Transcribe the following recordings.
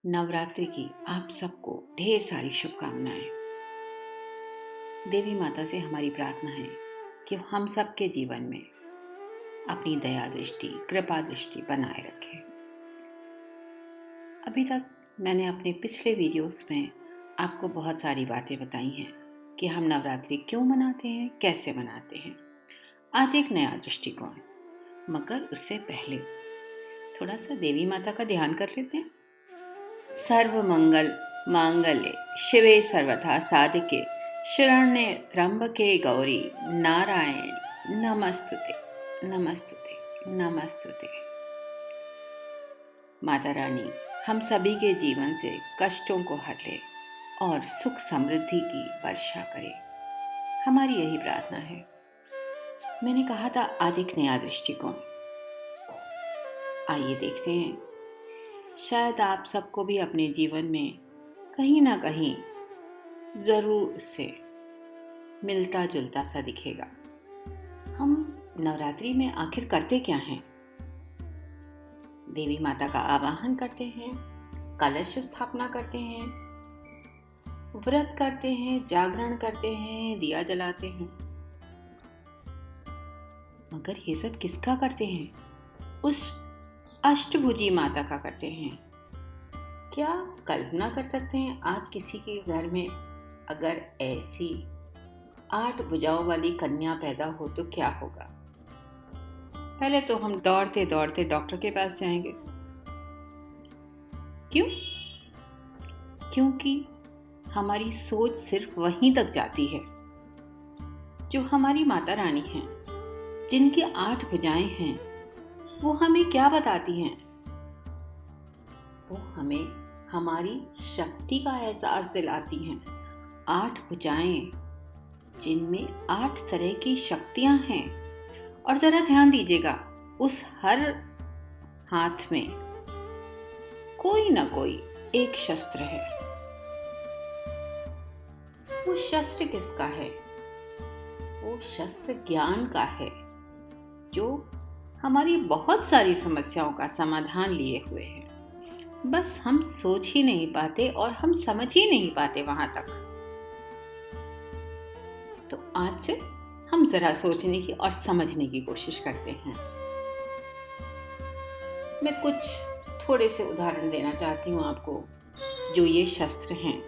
नवरात्रि की आप सबको ढेर सारी शुभकामनाएं। देवी माता से हमारी प्रार्थना है कि हम सबके जीवन में अपनी दया दृष्टि, कृपा दृष्टि बनाए रखें। अभी तक मैंने अपने पिछले वीडियोस में आपको बहुत सारी बातें बताई हैं कि हम नवरात्रि क्यों मनाते हैं, कैसे मनाते हैं। आज एक नया दृष्टिकोण, मगर उससे पहले थोड़ा सा देवी माता का ध्यान कर लेते हैं। सर्व मंगल मांगल्ये शिवे सर्वथा साधिके शरण्ये त्र्यंबके गौरी नारायणी नमस्तुते नमस्तुते नमस्तुते। माता रानी हम सभी के जीवन से कष्टों को हर ले और सुख समृद्धि की वर्षा करे, हमारी यही प्रार्थना है। मैंने कहा था आज एक नया दृष्टिकोण, आइए देखते हैं। शायद आप सबको भी अपने जीवन में कहीं ना कहीं जरूर इससे मिलता जुलता सा दिखेगा। हम नवरात्रि में आखिर करते क्या हैं? देवी माता का आवाहन करते हैं, कलश स्थापना करते हैं, व्रत करते हैं, जागरण करते हैं, दिया जलाते हैं। मगर ये सब किसका करते हैं? उस अष्टभुजी माता का करते हैं। क्या कल्पना कर सकते हैं आज किसी के घर में अगर ऐसी 8 भुजाओं वाली कन्या पैदा हो तो क्या होगा? पहले तो हम दौड़ते दौड़ते डॉक्टर के पास जाएंगे। क्यों? क्योंकि हमारी सोच सिर्फ वहीं तक जाती है। जो हमारी माता रानी हैं, जिनकी 8 भुजाएं हैं, वो हमें क्या बताती हैं? वो हमें हमारी शक्ति का एहसास दिलाती हैं। 8 भुजाएं जिनमें 8 तरह की शक्तियां हैं। और जरा ध्यान दीजिएगा, उस हर हाथ में कोई ना कोई एक शस्त्र है। वो शस्त्र किसका है? वो शस्त्र ज्ञान का है, जो हमारी बहुत सारी समस्याओं का समाधान लिए हुए हैं। बस हम सोच ही नहीं पाते और हम समझ ही नहीं पाते वहां तक। तो आज से हम जरा सोचने की और समझने की कोशिश करते हैं। मैं कुछ थोड़े से उदाहरण देना चाहती हूँ आपको। जो ये शस्त्र हैं,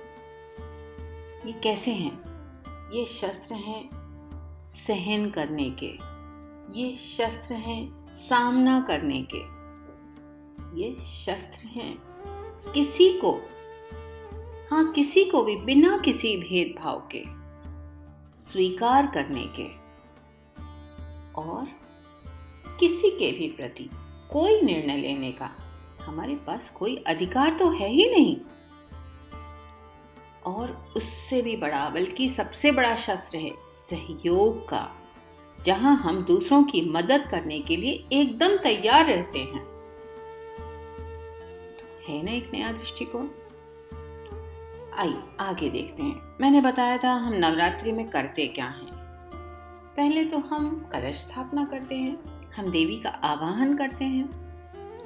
ये कैसे हैं? ये शस्त्र हैं सहन करने के, ये शस्त्र हैं सामना करने के, ये शस्त्र हैं किसी को भी बिना किसी भेदभाव के स्वीकार करने के, और किसी के भी प्रति कोई निर्णय लेने का हमारे पास कोई अधिकार तो है ही नहीं। और उससे भी बड़ा, बल्कि सबसे बड़ा शस्त्र है सहयोग का, जहां हम दूसरों की मदद करने के लिए एकदम तैयार रहते हैं। तो है ना एक नया दृष्टिकोण। आइए आगे देखते हैं। मैंने बताया था हम नवरात्रि में करते क्या हैं। पहले तो हम कलश स्थापना करते हैं, हम देवी का आवाहन करते हैं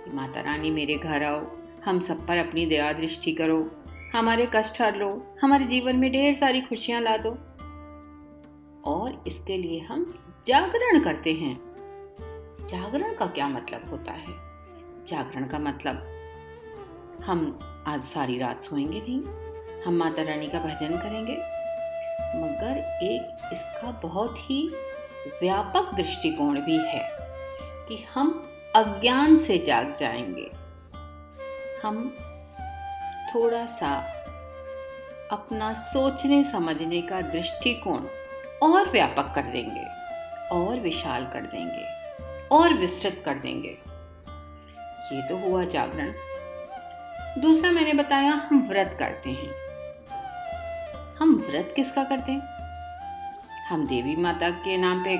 कि माता रानी मेरे घर आओ, हम सब पर अपनी दया दृष्टि करो, हमारे कष्ट हर लो, हमारे जीवन में ढेर सारी खुशियां ला दो। और इसके लिए हम जागरण करते हैं। जागरण का क्या मतलब होता है? जागरण का मतलब हम आज सारी रात सोएंगे नहीं, हम माता रानी का भजन करेंगे। मगर एक इसका बहुत ही व्यापक दृष्टिकोण भी है कि हम अज्ञान से जाग जाएंगे। हम थोड़ा सा अपना सोचने समझने का दृष्टिकोण और व्यापक कर देंगे, और विशाल कर देंगे, और विस्तृत कर देंगे। ये तो हुआ जागरण। दूसरा मैंने बताया हम व्रत करते हैं। हम व्रत किसका करते हैं? हम देवी माता के नाम पे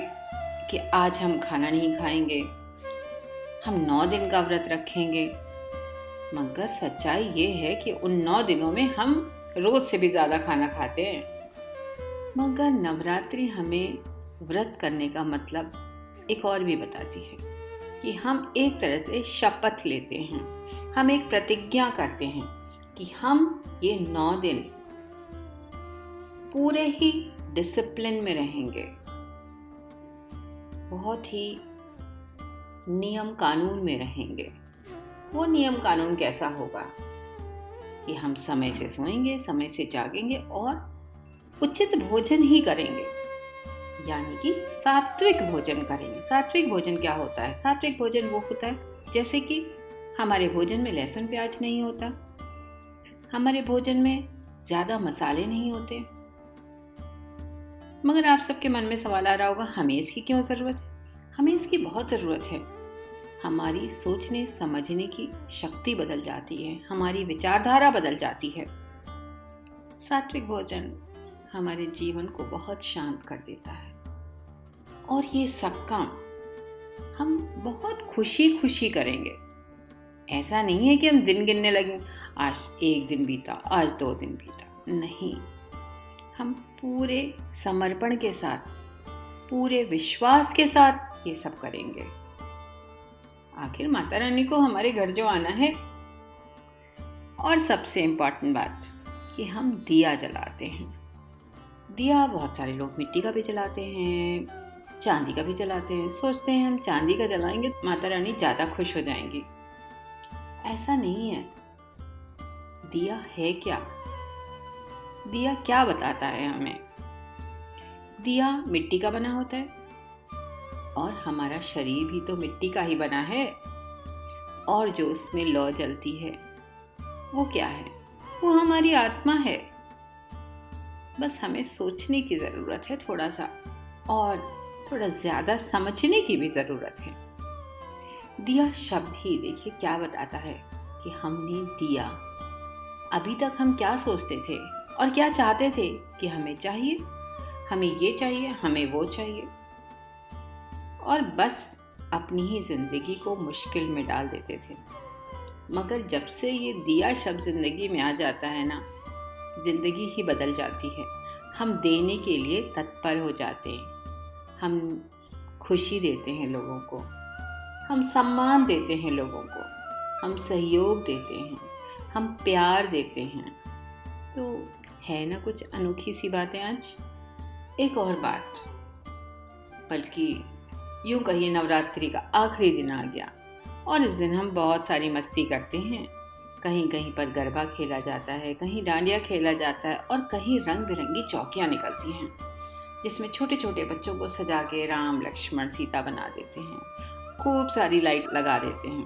कि आज हम खाना नहीं खाएंगे, हम 9 दिन का व्रत रखेंगे। मगर सच्चाई ये है कि उन 9 दिनों में हम रोज से भी ज्यादा खाना खाते हैं। मगर नवरात्रि हमें व्रत करने का मतलब एक और भी बताती है कि हम एक तरह से शपथ लेते हैं, हम एक प्रतिज्ञा करते हैं, कि हम ये 9 दिन पूरे ही डिसिप्लिन में रहेंगे, बहुत ही नियम कानून में रहेंगे। वो नियम कानून कैसा होगा कि हम समय से सोएंगे, समय से जागेंगे और उचित भोजन ही करेंगे, यानी कि सात्विक भोजन करेंगे। सात्विक भोजन क्या होता है? सात्विक भोजन वो होता है जैसे कि हमारे भोजन में लहसुन प्याज नहीं होता, हमारे भोजन में ज़्यादा मसाले नहीं होते। मगर आप सबके मन में सवाल आ रहा होगा, हमें इसकी क्यों ज़रूरत है? हमें इसकी बहुत ज़रूरत है। हमारी सोचने समझने की शक्ति बदल जाती है, हमारी विचारधारा बदल जाती है। सात्विक भोजन हमारे जीवन को बहुत शांत कर देता है और ये सब काम हम बहुत खुशी खुशी करेंगे। ऐसा नहीं है कि हम दिन गिनने लगें, आज 1 दिन बीता, आज 2 दिन बीता। नहीं, हम पूरे समर्पण के साथ, पूरे विश्वास के साथ ये सब करेंगे। आखिर माता रानी को हमारे घर जो आना है। और सबसे इम्पोर्टेंट बात कि हम दिया जलाते हैं। दिया बहुत सारे लोग मिट्टी का भी जलाते हैं, चांदी का भी जलाते हैं। सोचते हैं हम चांदी का जलाएंगे तो माता रानी ज़्यादा खुश हो जाएंगी। ऐसा नहीं है। दिया है क्या? दिया क्या बताता है हमें? दिया मिट्टी का बना होता है और हमारा शरीर भी तो मिट्टी का ही बना है। और जो उसमें लौ जलती है वो क्या है? वो हमारी आत्मा है। बस हमें सोचने की ज़रूरत है थोड़ा सा, और थोड़ा ज़्यादा समझने की भी ज़रूरत है। दिया शब्द ही देखिए क्या बताता है कि हमने दिया। अभी तक हम क्या सोचते थे और क्या चाहते थे कि हमें चाहिए, हमें ये चाहिए, हमें वो चाहिए, और बस अपनी ही ज़िंदगी को मुश्किल में डाल देते थे। मगर जब से ये दिया शब्द ज़िंदगी में आ जाता है ना, ज़िंदगी ही बदल जाती है। हम देने के लिए तत्पर हो जाते हैं। हम खुशी देते हैं लोगों को, हम सम्मान देते हैं लोगों को, हम सहयोग देते हैं, हम प्यार देते हैं। तो है ना कुछ अनोखी सी बातें आज। एक और बात, बल्कि यूँ कहिए नवरात्रि का आखिरी दिन आ गया और इस दिन हम बहुत सारी मस्ती करते हैं। कहीं कहीं पर गरबा खेला जाता है, कहीं डांडिया खेला जाता है और कहीं रंग बिरंगी चौकियाँ निकलती हैं जिसमें छोटे छोटे बच्चों को सजा के राम लक्ष्मण सीता बना देते हैं। खूब सारी लाइट लगा देते हैं।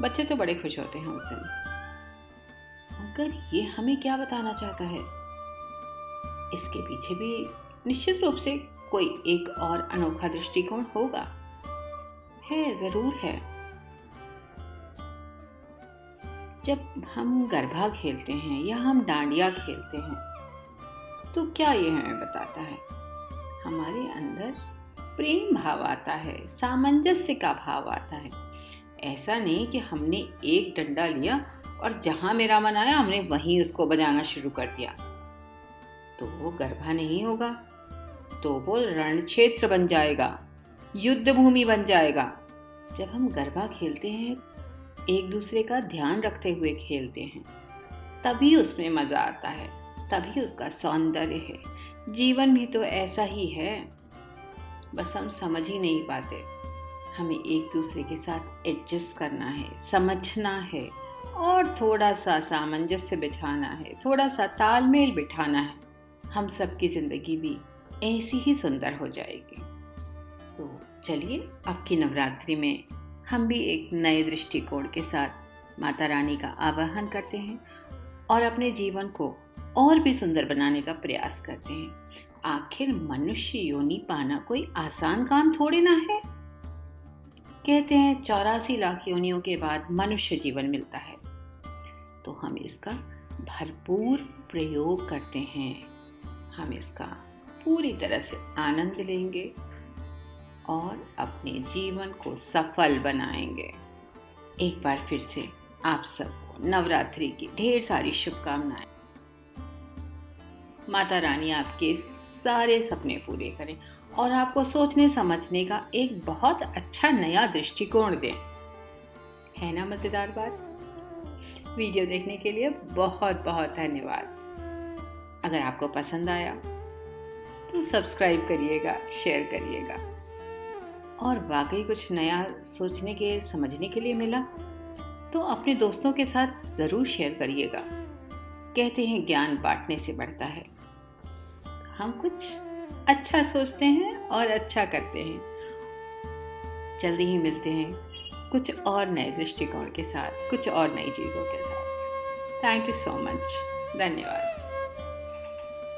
बच्चे तो बड़े खुश होते हैं उस दिन। मगर ये हमें क्या बताना चाहता है? इसके पीछे भी निश्चित रूप से कोई एक और अनोखा दृष्टिकोण होगा। है, ज़रूर है। जब हम गरबा खेलते हैं या हम डांडिया खेलते हैं तो क्या ये हमें बताता है? हमारे अंदर प्रेम भाव आता है, सामंजस्य का भाव आता है। ऐसा नहीं कि हमने एक डंडा लिया और जहाँ मेरा मन आया हमने वहीं उसको बजाना शुरू कर दिया। तो वो गरबा नहीं होगा, तो वो रण क्षेत्र बन जाएगा, युद्ध भूमि बन जाएगा। जब हम गरबा खेलते हैं, एक दूसरे का ध्यान रखते हुए खेलते हैं, तभी उसमें मज़ा आता है, तभी उसका सौंदर्य है। जीवन भी तो ऐसा ही है, बस हम समझ ही नहीं पाते। हमें एक दूसरे के साथ एडजस्ट करना है, समझना है और थोड़ा सा सामंजस्य बिठाना है, थोड़ा सा तालमेल बिठाना है। हम सबकी ज़िंदगी भी ऐसी ही सुंदर हो जाएगी। तो चलिए, अब की नवरात्रि में हम भी एक नए दृष्टिकोण के साथ माता रानी का आवाहन करते हैं और अपने जीवन को और भी सुंदर बनाने का प्रयास करते हैं। आखिर मनुष्य योनि पाना कोई आसान काम थोड़े ना है। कहते हैं 84 लाख योनियों के बाद मनुष्य जीवन मिलता है, तो हम इसका भरपूर प्रयोग करते हैं। हम इसका पूरी तरह से आनंद लेंगे और अपने जीवन को सफल बनाएंगे। एक बार फिर से आप सबको नवरात्रि की ढेर सारी शुभकामनाएं। माता रानी आपके सारे सपने पूरे करें और आपको सोचने समझने का एक बहुत अच्छा नया दृष्टिकोण दें। है ना मज़ेदार बात? वीडियो देखने के लिए बहुत बहुत धन्यवाद। अगर आपको पसंद आया तो सब्सक्राइब करिएगा, शेयर करिएगा। और वाकई कुछ नया सोचने के, समझने के लिए मिला तो अपने दोस्तों के साथ ज़रूर शेयर करिएगा। कहते हैं ज्ञान बांटने से बढ़ता है। हम कुछ अच्छा सोचते हैं और अच्छा करते हैं। जल्दी ही मिलते हैं कुछ और नए दृष्टिकोण के साथ, कुछ और नई चीज़ों के साथ। Thank you so much. धन्यवाद।